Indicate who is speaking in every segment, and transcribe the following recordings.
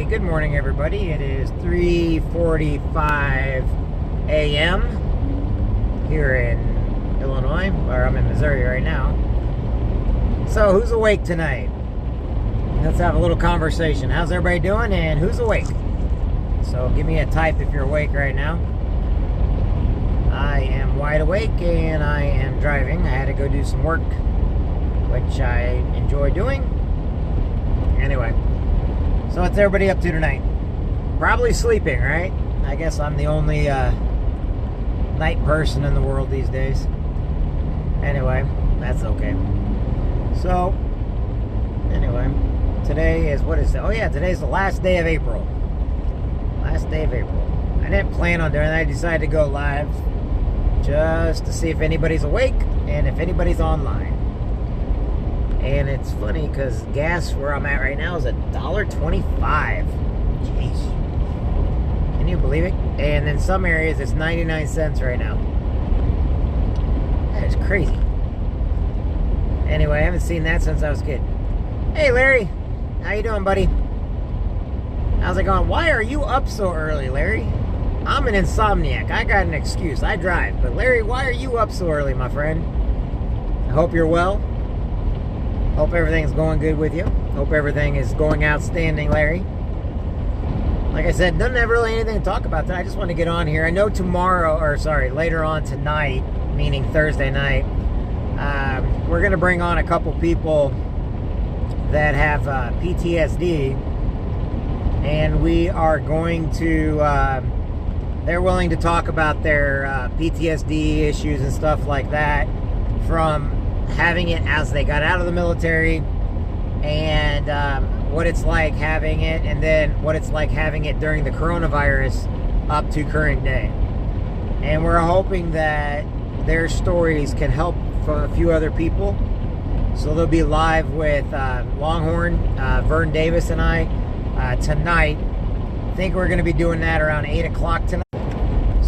Speaker 1: Good morning, everybody. It is 3:45 a.m. here in Illinois, or I'm in Missouri right now. So, who's awake tonight? Let's have a little conversation. How's everybody doing, and who's awake? So, give me a type if you're awake right now. I am wide awake, and I am driving. I had to go do some work, which I enjoy doing. Anyway. So what's everybody up to tonight? Probably sleeping, right? I guess I'm the only night person in the world these days. Anyway, that's okay. So, anyway, today is, what is it? Oh yeah, today's the last day of April. Last day of April. I didn't plan on doing that. I decided to go live just to see if anybody's awake and if anybody's online. And it's funny because gas where I'm at right now is $1.25. Jeez. Can you believe it? And in some areas it's 99 cents right now. That is crazy. Anyway, I haven't seen that since I was a kid. Hey Larry, how you doing, buddy? How's it going? Why are you up so early, Larry? I'm an insomniac. I got an excuse. I drive. But Larry, why are you up so early, my friend? I hope you're well. Hope everything's going good with you. Hope everything is going outstanding, Larry. Like I said, doesn't have really anything to talk about today. I just want to get on here. I know later on tonight, meaning Thursday night, we're going to bring on a couple people that have PTSD. And we are going to, they're willing to talk about their PTSD issues and stuff like that from having it as they got out of the military, and what it's like having it, and then what it's like having it during the coronavirus up to current day. And we're hoping that their stories can help for a few other people. So they'll be live with Longhorn, Vern Davis, and I tonight. I think we're going to be doing that around 8 o'clock tonight.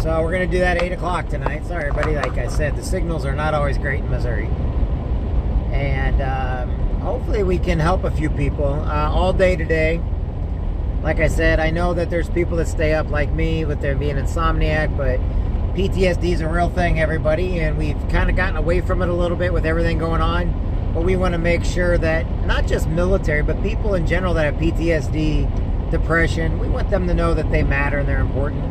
Speaker 1: So we're going to do that at 8 o'clock tonight. Sorry, everybody. Like I said, the signals are not always great in Missouri. And hopefully we can help a few people all day today. Like I said, I know that there's people that stay up like me with their being insomniac, but PTSD is a real thing, everybody, and we've kind of gotten away from it a little bit with everything going on. But we want to make sure that not just military, but people in general that have PTSD, depression, we want them to know that they matter and they're important.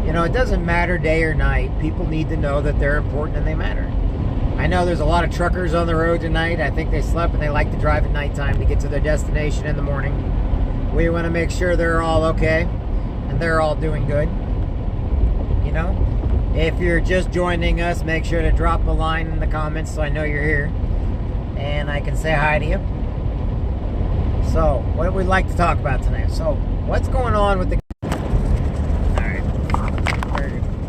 Speaker 1: You know, it doesn't matter day or night. People need to know that they're important and they matter. I know there's a lot of truckers on the road tonight. I think they slept and they like to drive at nighttime to get to their destination in the morning. We want to make sure they're all okay and they're all doing good. You know, if you're just joining us, make sure to drop a line in the comments so I know you're here and I can say hi to you. So, what would we like to talk about tonight? So, what's going on with the... Alright.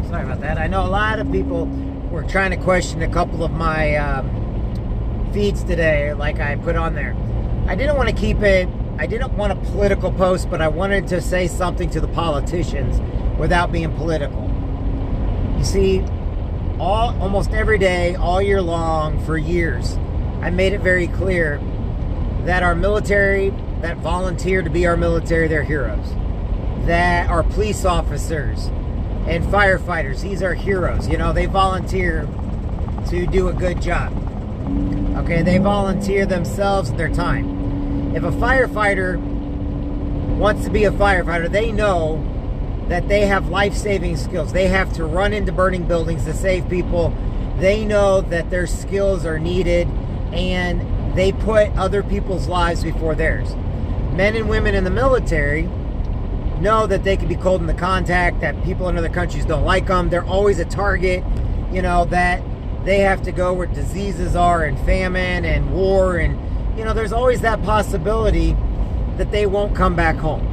Speaker 1: Sorry about that. I know a lot of people... We're trying to question a couple of my feeds today, like I put on there. I didn't want a political post, but I wanted to say something to the politicians without being political. You see, almost every day, all year long, for years, I made it very clear that our military, that volunteer to be our military, they're heroes. That our police officers and firefighters, these are heroes. You know, they volunteer to do a good job. Okay, they volunteer themselves and their time. If a firefighter wants to be a firefighter, they know that they have life-saving skills. They have to run into burning buildings to save people. They know that their skills are needed and they put other people's lives before theirs. Men and women in the military know that they can be called into contact, that people in other countries don't like them. They're always a target, you know, that they have to go where diseases are and famine and war, and, you know, there's always that possibility that they won't come back home.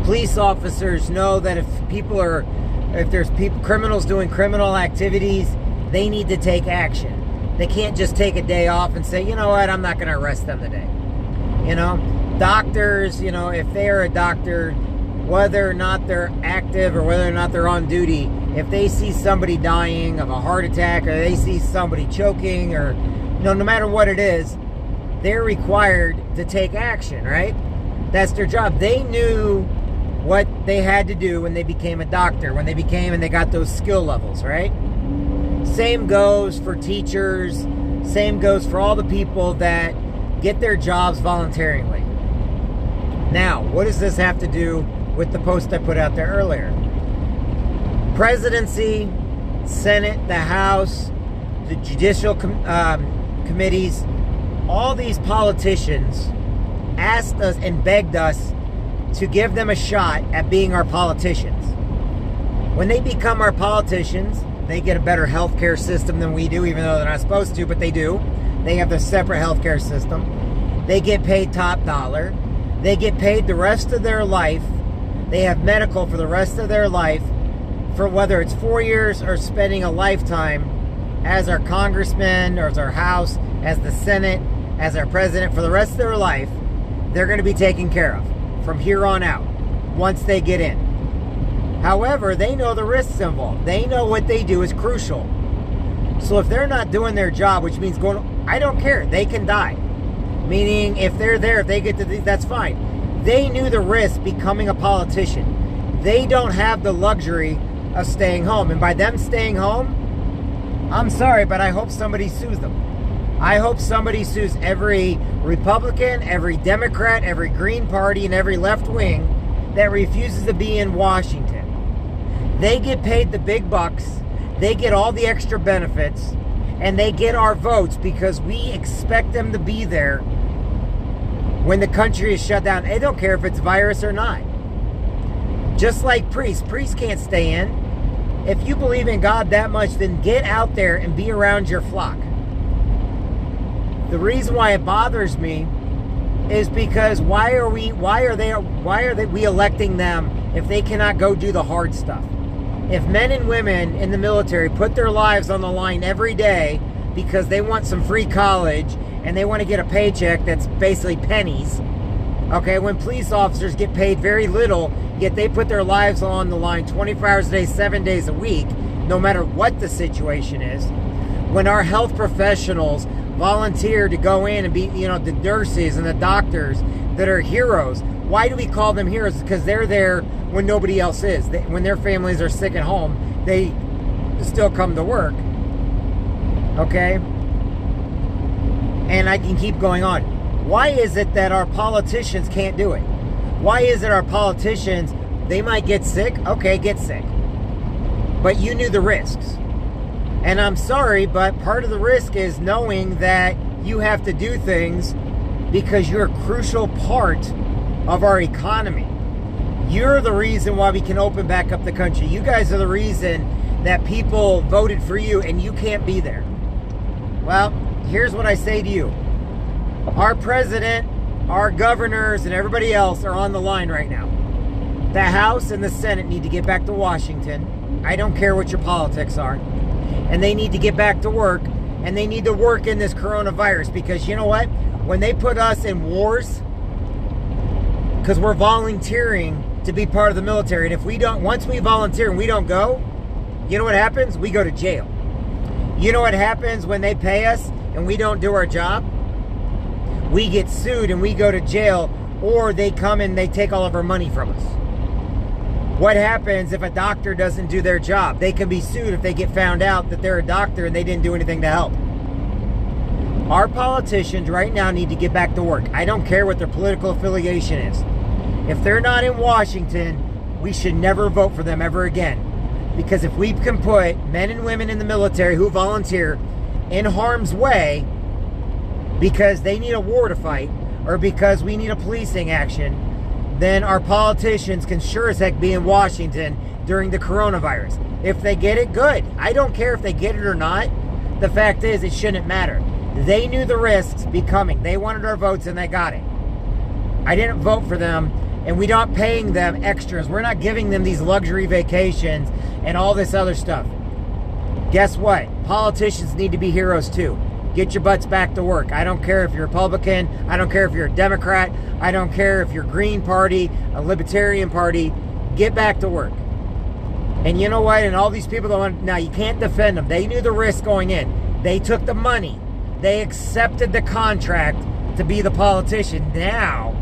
Speaker 1: Police officers know that if there's criminals doing criminal activities, they need to take action. They can't just take a day off and say, you know what, I'm not going to arrest them today. You know, doctors, you know, if they are a doctor, whether or not they're active or whether or not they're on duty, if they see somebody dying of a heart attack or they see somebody choking or, you know, no matter what it is, they're required to take action, right? That's their job. They knew what they had to do when they became a doctor, when they became and they got those skill levels, right? Same goes for teachers. Same goes for all the people that get their jobs voluntarily. Now, what does this have to do with the post I put out there earlier? Presidency, Senate, the House, the judicial committees, all these politicians asked us and begged us to give them a shot at being our politicians. When they become our politicians, they get a better healthcare system than we do, even though they're not supposed to, but they do. They have their separate healthcare system. They get paid top dollar. They get paid the rest of their life. They have medical for the rest of their life, for whether it's 4 years or spending a lifetime as our congressman or as our House, as the Senate, as our president. For the rest of their life, they're going to be taken care of from here on out once they get in. However, they know the risks involved. They know what they do is crucial. So if they're not doing their job, which means I don't care. They can die. Meaning, if they're there, if they get to, that's fine. They knew the risk becoming a politician. They don't have the luxury of staying home. And by them staying home, I'm sorry, but I hope somebody sues them. I hope somebody sues every Republican, every Democrat, every Green Party, and every left wing that refuses to be in Washington. They get paid the big bucks. They get all the extra benefits. And they get our votes because we expect them to be there when the country is shut down. They don't care if it's virus or not. Just like priests. Priests can't stay in. If you believe in God that much, then get out there and be around your flock. The reason why it bothers me is because why are we electing them if they cannot go do the hard stuff? If men and women in the military put their lives on the line every day because they want some free college and they want to get a paycheck that's basically pennies, okay, when police officers get paid very little, yet they put their lives on the line 24 hours a day, 7 days a week, no matter what the situation is, when our health professionals volunteer to go in and be, the nurses and the doctors that are heroes. Why do we call them heroes? Because they're there when nobody else is. When their families are sick at home, they still come to work. Okay? And I can keep going on. Why is it that our politicians can't do it? Why is it our politicians, they might get sick? Okay, get sick. But you knew the risks. And I'm sorry, but part of the risk is knowing that you have to do things because you're a crucial part of our economy. You're the reason why we can open back up the country. You guys are the reason that people voted for you and you can't be there. Well, here's what I say to you. Our president, our governors, and everybody else are on the line right now. The House and the Senate need to get back to Washington. I don't care what your politics are. And they need to get back to work. And they need to work in this coronavirus. Because you know what? When they put us in wars, because we're volunteering to be part of the military. And if we don't, once we volunteer and we don't go, you know what happens? We go to jail. You know what happens when they pay us and we don't do our job? We get sued and we go to jail, or they come and they take all of our money from us. What happens if a doctor doesn't do their job? They can be sued if they get found out that they're a doctor and they didn't do anything to help. Our politicians right now need to get back to work. I don't care what their political affiliation is. If they're not in Washington, we should never vote for them ever again. Because if we can put men and women in the military who volunteer in harm's way because they need a war to fight or because we need a policing action, then our politicians can sure as heck be in Washington during the coronavirus. If they get it, good. I don't care if they get it or not. The fact is, it shouldn't matter. They knew the risks becoming. They wanted our votes and they got it. I didn't vote for them, and we're not paying them extras. We're not giving them these luxury vacations and all this other stuff. Guess what? Politicians need to be heroes too. Get your butts back to work. I don't care if you're Republican. I don't care if you're a Democrat. I don't care if you're Green Party, a Libertarian Party. Get back to work. And you know what? And all these people that want, now you can't defend them. They knew the risk going in. They took the money. They accepted the contract to be the politician. Now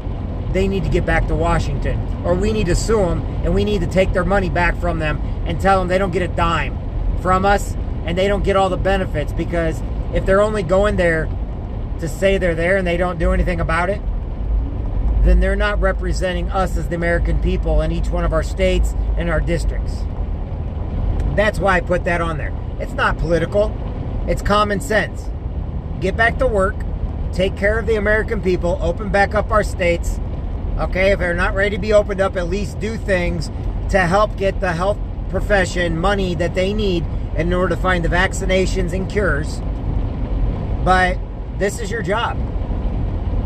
Speaker 1: they need to get back to Washington, or we need to sue them and we need to take their money back from them and tell them they don't get a dime from us and they don't get all the benefits, because if they're only going there to say they're there and they don't do anything about it, then they're not representing us as the American people in each one of our states and our districts. That's why I put that on there. It's not political. It's common sense. Get back to work. Take care of the American people. Open back up our states. Okay, if they're not ready to be opened up, at least do things to help get the health profession money that they need in order to find the vaccinations and cures. But this is your job.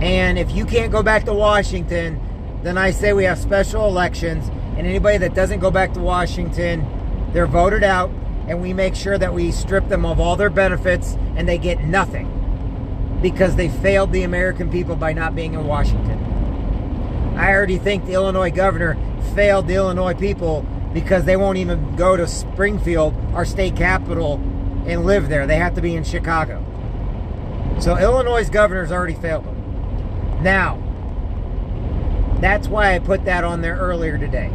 Speaker 1: And if you can't go back to Washington, then I say we have special elections, and anybody that doesn't go back to Washington, they're voted out, and we make sure that we strip them of all their benefits and they get nothing because they failed the American people by not being in Washington. I already think the Illinois governor failed the Illinois people because they won't even go to Springfield, our state capital, and live there. They have to be in Chicago. So Illinois' governor's already failed them. Now, that's why I put that on there earlier today.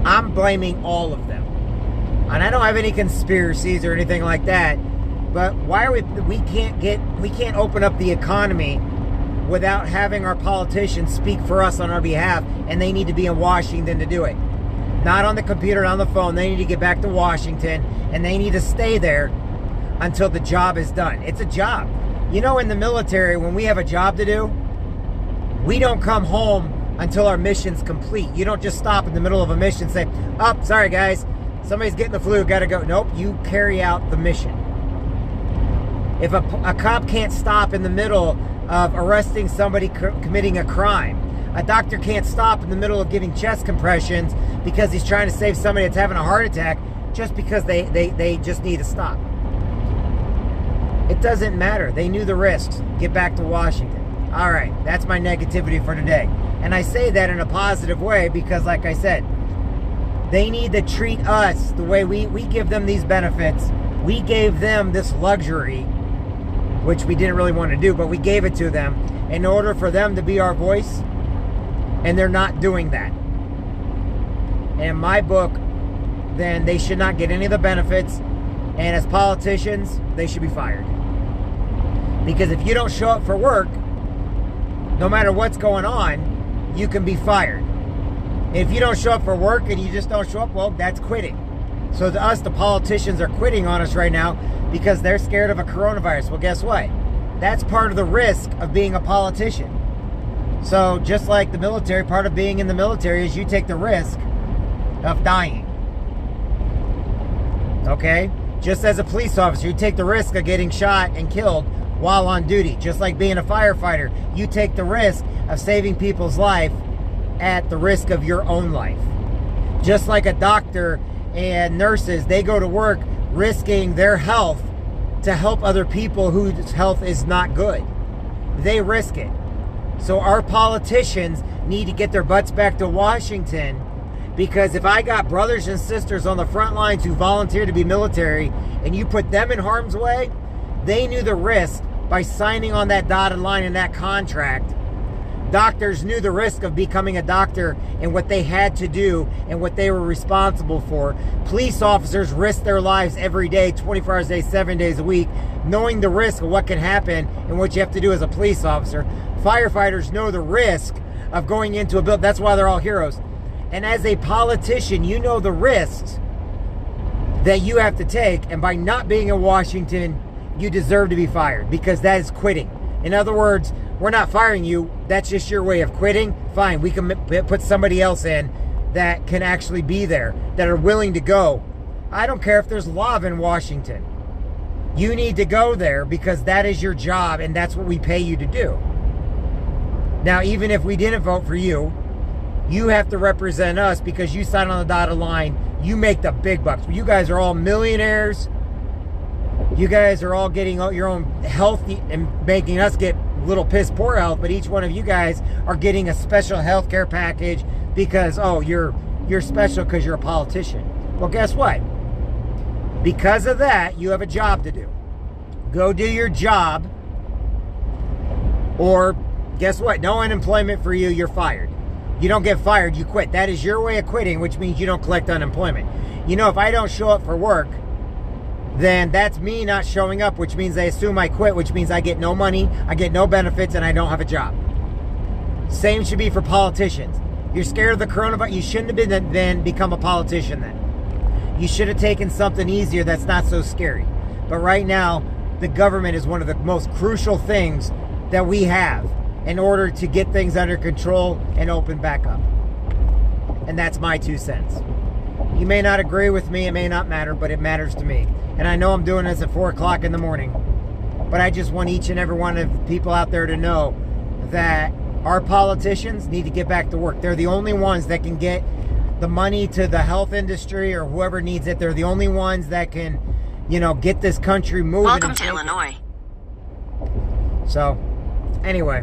Speaker 1: I'm blaming all of them. And I don't have any conspiracies or anything like that, but why are we can't open up the economy without having our politicians speak for us on our behalf, and they need to be in Washington to do it. Not on the computer, not on the phone. They need to get back to Washington, and they need to stay there until the job is done. It's a job. You know, in the military, when we have a job to do, we don't come home until our mission's complete. You don't just stop in the middle of a mission and say, oh, sorry guys, somebody's getting the flu, gotta go. Nope, you carry out the mission. If a cop can't stop in the middle of arresting somebody committing a crime, a doctor can't stop in the middle of giving chest compressions because he's trying to save somebody that's having a heart attack just because they just need to stop. It doesn't matter. They knew the risks. Get back to Washington. All right, that's my negativity for today. And I say that in a positive way because, like I said, they need to treat us the way we give them these benefits. We gave them this luxury, which we didn't really want to do, but we gave it to them in order for them to be our voice, and they're not doing that. In my book, then they should not get any of the benefits, and as politicians, they should be fired. Because if you don't show up for work, no matter what's going on, you can be fired. If you don't show up for work and you just don't show up, well, that's quitting. So to us, the politicians are quitting on us right now because they're scared of a coronavirus. Well, guess what? That's part of the risk of being a politician. So just like the military, part of being in the military is you take the risk of dying. Okay? Just as a police officer, you take the risk of getting shot and killed while on duty. Just like being a firefighter, you take the risk of saving people's life at the risk of your own life. Just like a doctor and nurses, they go to work risking their health to help other people whose health is not good. They risk it. So our politicians need to get their butts back to Washington, because if I got brothers and sisters on the front lines who volunteer to be military and you put them in harm's way, they knew the risk by signing on that dotted line in that contract. Doctors knew the risk of becoming a doctor and what they had to do and what they were responsible for. Police officers risk their lives every day, 24 hours a day, 7 days a week, knowing the risk of what can happen and what you have to do as a police officer. Firefighters know the risk of going into a building. That's why they're all heroes. And as a politician, you know the risks that you have to take. And by not being in Washington, you deserve to be fired, because that is quitting. In other words, we're not firing you. That's just your way of quitting. Fine, we can put somebody else in that can actually be there, that are willing to go. I don't care if there's love in Washington. You need to go there because that is your job and that's what we pay you to do. Now, even if we didn't vote for you, you have to represent us because you sign on the dotted line. You make the big bucks. You guys are all millionaires. You guys are all getting your own health and making us get little piss poor health, but each one of you guys are getting a special health care package because, oh, you're special because you're a politician. Well, guess what? Because of that, you have a job to do. Go do your job, or guess what? No unemployment for you. You're fired. You don't get fired. You quit. That is your way of quitting, which means you don't collect unemployment. You know, if I don't show up for work, then that's me not showing up, which means they assume I quit, which means I get no money, I get no benefits, and I don't have a job. Same should be for politicians. You're scared of the coronavirus. You shouldn't have been become a politician then. You should have taken something easier that's not so scary. But right now, the government is one of the most crucial things that we have in order to get things under control and open back up. And that's my 2 cents. You may not agree with me, it may not matter, but it matters to me. And I know I'm doing this at 4 o'clock in the morning. But I just want each and every one of the people out there to know that our politicians need to get back to work. They're the only ones that can get the money to the health industry or whoever needs it. They're the only ones that can, you know, get this country moving.
Speaker 2: Welcome to Illinois.
Speaker 1: So, anyway,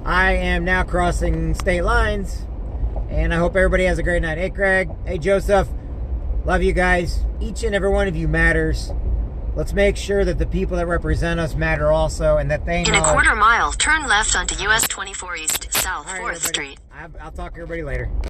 Speaker 1: I am now crossing state lines, and I hope everybody has a great night. Hey, Craig. Hey, Joseph. Love you guys. Each and every one of you matters. Let's make sure that the people that represent us matter also, and that they know.
Speaker 2: In a quarter mile, turn left onto US 24 East, South 4th Street.
Speaker 1: I'll talk to everybody later.